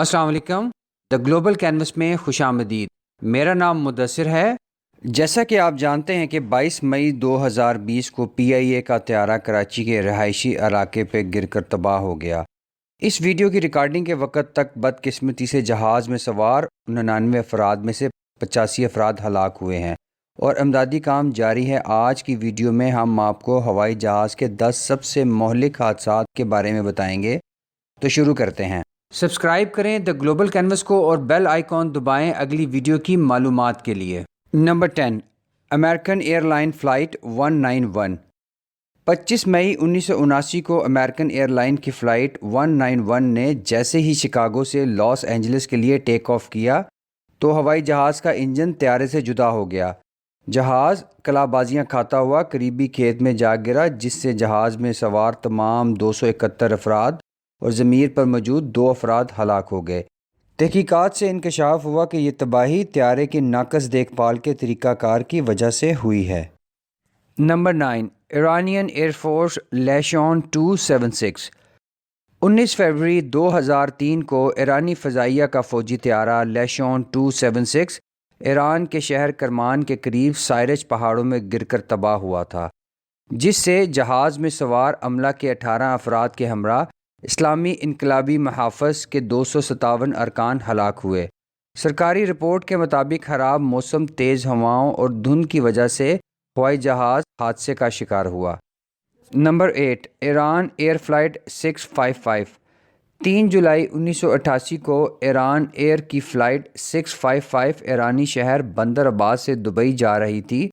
السلام علیکم۔ The global canvas میں خوش آمدید۔ میرا نام مدثر ہے۔ جیسا کہ آپ جانتے ہیں کہ 22 مئی 2020 کو PIA کا طیارہ کراچی کے رہائشی علاقے پہ گر کر تباہ ہو گیا۔ اس ویڈیو کی ریکارڈنگ کے وقت تک بدقسمتی سے جہاز میں سوار 99 افراد میں سے 85 افراد ہلاک ہوئے ہیں اور امدادی کام جاری ہے۔ آج کی ویڈیو میں ہم آپ کو ہوائی جہاز کے 10 سب سے مہلک حادثات کے بارے میں بتائیں گے۔ تو شروع کرتے ہیں۔ سبسکرائب کریں دا گلوبل کینوس کو اور بیل آئیکن دبائیں اگلی ویڈیو کی معلومات کے لیے۔ Number 10، American airline flight 191۔ 25 مئی 1979 کو امریکن ایئر لائن کی فلائٹ 191 نے جیسے ہی شکاگو سے لاس اینجلس کے لیے ٹیک آف کیا تو ہوائی جہاز کا انجن طیارے سے جدا ہو گیا۔ جہاز کلا بازیاں کھاتا ہوا قریبی کھیت میں جا گرا، جس سے جہاز میں سوار تمام 271 افراد اور ضمیر پر موجود 2 افراد ہلاک ہو گئے۔ تحقیقات سے انکشاف ہوا کہ یہ تباہی طیارے کی ناقص دیکھ بھال کے طریقہ کار کی وجہ سے ہوئی ہے۔ نمبر 9، ایرانین ایئر فورس لیشون 276۔ 19 فروری 2003 کو ایرانی فضائیہ کا فوجی طیارہ لیشون 276 ایران کے شہر کرمان کے قریب سائرج پہاڑوں میں گر کر تباہ ہوا تھا، جس سے جہاز میں سوار عملہ کے 18 افراد کے ہمراہ اسلامی انقلابی محافظ کے 257 ارکان ہلاک ہوئے۔ سرکاری رپورٹ کے مطابق خراب موسم، تیز ہواؤں اور دھند کی وجہ سے ہوائی جہاز حادثے کا شکار ہوا۔ Number 8، Iran air flight 655۔ 3 جولائی 1988 کو ایران ایئر کی فلائٹ 655 ایرانی شہر بندر عباس سے دبئی جا رہی تھی۔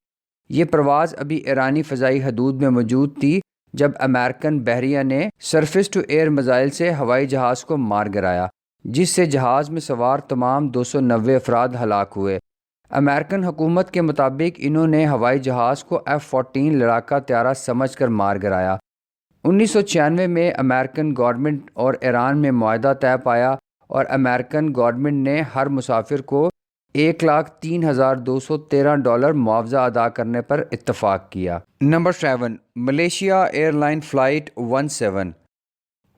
یہ پرواز ابھی ایرانی فضائی حدود میں موجود تھی جب امریکن بحریہ نے سرفیس ٹو ایئر میزائل سے ہوائی جہاز کو مار گرایا، جس سے جہاز میں سوار تمام 290 افراد ہلاک ہوئے۔ امریکن حکومت کے مطابق انہوں نے ہوائی جہاز کو F-14 لڑاکا طیارہ سمجھ کر مار گرایا۔ 1996 میں امریکن گورنمنٹ اور ایران میں معاہدہ طے پایا اور امریکن گورنمنٹ نے ہر مسافر کو $1,03,213 معاوضہ ادا کرنے پر اتفاق کیا۔ Number 7، Malaysia airline flight 17۔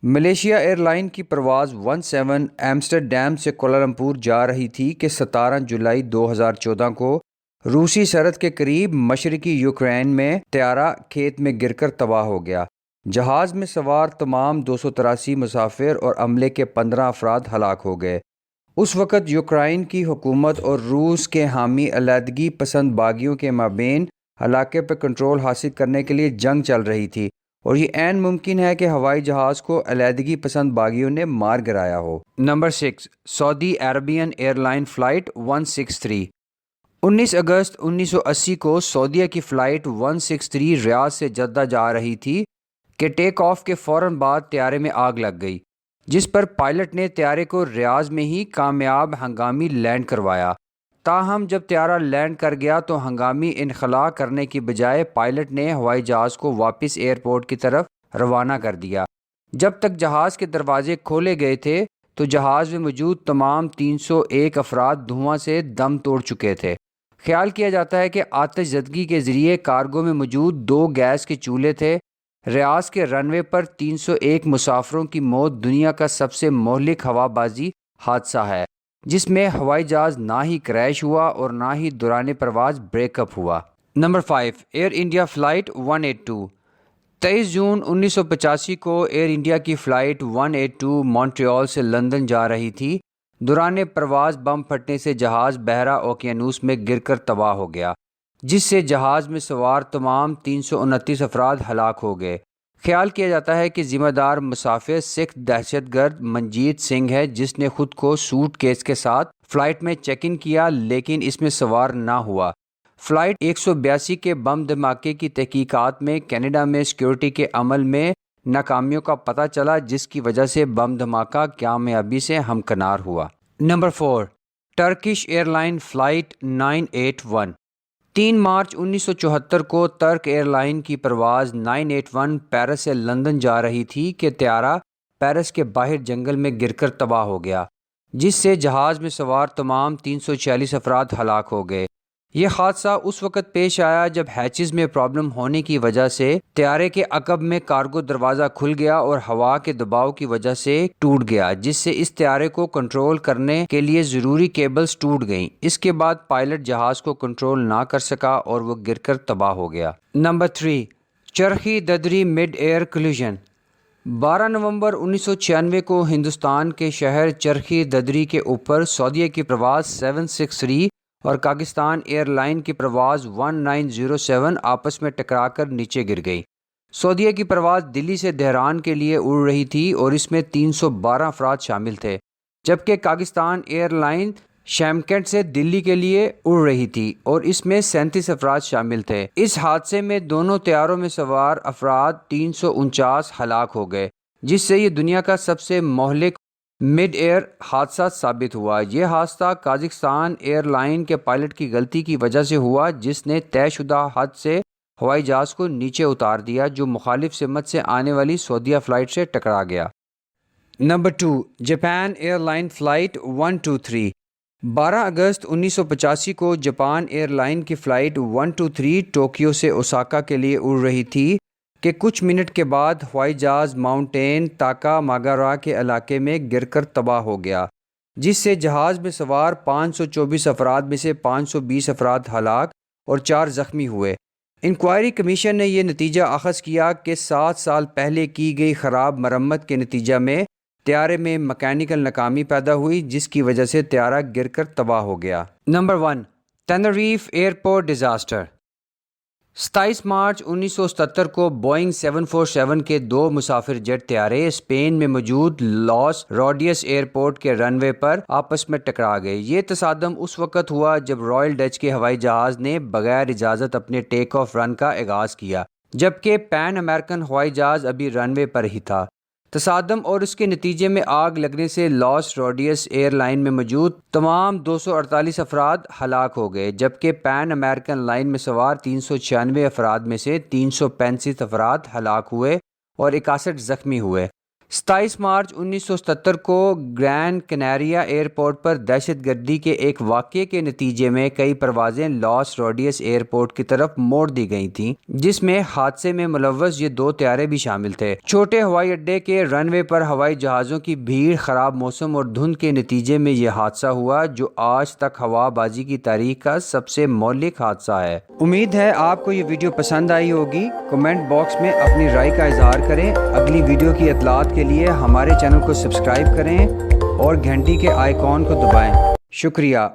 Malaysia airline کی پرواز 17 ایمسٹرڈیم سے کوالالمپور جا رہی تھی کہ 17 جولائی 2014 کو روسی سرحد کے قریب مشرقی یوکرین میں طیارہ کھیت میں گر کر تباہ ہو گیا۔ جہاز میں سوار تمام 283 مسافر اور عملے کے 15 افراد ہلاک ہو گئے۔ اس وقت یوکرائن کی حکومت اور روس کے حامی علیحدگی پسند باغیوں کے مابین علاقے پر کنٹرول حاصل کرنے کے لیے جنگ چل رہی تھی، اور یہ عین ممکن ہے کہ ہوائی جہاز کو علیحدگی پسند باغیوں نے مار گرایا ہو۔ نمبر 6، سعودی عربین ایئر لائن فلائٹ 163۔ 19 اگست 1980 کو سعودیہ کی فلائٹ 163 ریاض سے جدہ جا رہی تھی کہ ٹیک آف کے فوراً بعد طیارے میں آگ لگ گئی، جس پر پائلٹ نے طیارے کو ریاض میں ہی کامیاب ہنگامی لینڈ کروایا۔ تاہم جب طیارہ لینڈ کر گیا تو ہنگامی انخلاء کرنے کی بجائے پائلٹ نے ہوائی جہاز کو واپس ایئرپورٹ کی طرف روانہ کر دیا۔ جب تک جہاز کے دروازے کھولے گئے تھے تو جہاز میں موجود تمام 301 افراد دھواں سے دم توڑ چکے تھے۔ خیال کیا جاتا ہے کہ آتش زدگی کے ذریعے کارگو میں موجود 2 گیس کے چولہے تھے۔ ریاض کے رن وے پر 301 مسافروں کی موت دنیا کا سب سے مہلک ہوا بازی حادثہ ہے، جس میں ہوائی جہاز نہ ہی کریش ہوا اور نہ ہی دوران پرواز بریک اپ ہوا۔ Number 5، Air India flight 182۔ 23 جون 1985 کو ایئر انڈیا کی فلائٹ 182 مونٹریال سے لندن جا رہی تھی۔ دوران پرواز بم پھٹنے سے جہاز بحیرہ اوقیانوس میں گر کر تباہ ہو گیا، جس سے جہاز میں سوار تمام 329 افراد ہلاک ہو گئے۔ خیال کیا جاتا ہے کہ ذمہ دار مسافر سکھ دہشت گرد منجیت سنگھ ہے، جس نے خود کو سوٹ کیس کے ساتھ فلائٹ میں چیک ان کیا لیکن اس میں سوار نہ ہوا۔ فلائٹ 182 کے بم دھماکے کی تحقیقات میں کینیڈا میں سیکیورٹی کے عمل میں ناکامیوں کا پتہ چلا، جس کی وجہ سے بم دھماکہ کامیابی سے ہمکنار ہوا۔ Number 4، Turkish airline flight 981۔ 3 مارچ 1974 کو ترک ایئر لائن کی پرواز 981 پیرس سے لندن جا رہی تھی کہ طیارہ پیرس کے باہر جنگل میں گر کر تباہ ہو گیا، جس سے جہاز میں سوار تمام 346 افراد ہلاک ہو گئے۔ یہ حادثہ اس وقت پیش آیا جب ہیچز میں پرابلم ہونے کی وجہ سے طیارے کے عقب میں کارگو دروازہ کھل گیا اور ہوا کے دباؤ کی وجہ سے ٹوٹ گیا، جس سے اس طیارے کو کنٹرول کرنے کے لیے ضروری کیبلز ٹوٹ گئیں۔ اس کے بعد پائلٹ جہاز کو کنٹرول نہ کر سکا اور وہ گر کر تباہ ہو گیا۔ Number 3، Charkhi Dadri mid air collision. 12 نومبر 1996 کو ہندوستان کے شہر چرخی ددری کے اوپر سعودیہ کی پرواز 763 اور پاکستان ایئر لائن کی پرواز 1907 آپس میں ٹکرا کر نیچے گر گئی۔ سعودیہ کی پرواز دلی سے تہران کے لیے اڑ رہی تھی اور اس میں 312 افراد شامل تھے، جبکہ پاکستان ایئر لائن شیمکٹ سے دلی کے لیے اڑ رہی تھی اور اس میں 37 افراد شامل تھے۔ اس حادثے میں دونوں طیاروں میں سوار افراد 349 ہلاک ہو گئے، جس سے یہ دنیا کا سب سے مہلک مڈ ایئر حادثہ ثابت ہوا۔ یہ حادثہ قازقستان ایئر لائن کے پائلٹ کی غلطی کی وجہ سے ہوا، جس نے طے شدہ حد سے ہوائی جہاز کو نیچے اتار دیا، جو مخالف سمت سے آنے والی سعودیہ فلائٹ سے ٹکرا گیا۔ Number 2، Japan airline flight 123۔ 12 اگست 1985 کو جاپان ایئر لائن کی فلائٹ 123 ٹوکیو سے اوساکا کے لیے اڑ رہی تھی کہ کچھ منٹ کے بعد ہوائی جہاز ماؤنٹین تاکا ماگارا کے علاقے میں گر کر تباہ ہو گیا، جس سے جہاز میں سوار 524 افراد میں سے 520 افراد ہلاک اور 4 زخمی ہوئے۔ انکوائری کمیشن نے یہ نتیجہ اخذ کیا کہ 7 سال پہلے کی گئی خراب مرمت کے نتیجہ میں طیارے میں مکینیکل ناکامی پیدا ہوئی، جس کی وجہ سے طیارہ گر کر تباہ ہو گیا۔ Number 1، Tenerife airport disaster. 27 مارچ 1977 کو بوئنگ 747 کے 2 مسافر جیٹ طیارے اسپین میں موجود لاس روڈیس ایئرپورٹ کے رن وے پر آپس میں ٹکرا گئے۔ یہ تصادم اس وقت ہوا جب رائل ڈچ کے ہوائی جہاز نے بغیر اجازت اپنے ٹیک آف رن کا آغاز کیا، جبکہ پین امریکن ہوائی جہاز ابھی رن وے پر ہی تھا۔ تصادم اور اس کے نتیجے میں آگ لگنے سے لاس روڈیس ایئر لائن میں موجود تمام 248 افراد ہلاک ہو گئے، جبکہ پین امریکن لائن میں سوار 396 افراد میں سے 335 افراد ہلاک ہوئے اور 61 زخمی ہوئے۔ 27 مارچ 1977 کو گرین کنیریا ایئرپورٹ پر دہشت گردی کے ایک واقعے کے نتیجے میں کئی پروازیں لاس روڈیس ایئرپورٹ کی طرف موڑ دی گئی تھیں، جس میں حادثے میں ملوث یہ 2 طیارے بھی شامل تھے۔ چھوٹے ہوائی اڈے کے رن وے پر ہوائی جہازوں کی بھیڑ، خراب موسم اور دھند کے نتیجے میں یہ حادثہ ہوا، جو آج تک ہوا بازی کی تاریخ کا سب سے مہلک حادثہ ہے۔ امید ہے آپ کو یہ ویڈیو پسند آئی ہوگی۔ کمنٹ باکس میں اپنی رائے کا اظہار کریں۔ اگلی ویڈیو کی اطلاعات کے لیے ہمارے چینل کو سبسکرائب کریں اور گھنٹی کے آئیکن کو دبائیں۔ شکریہ۔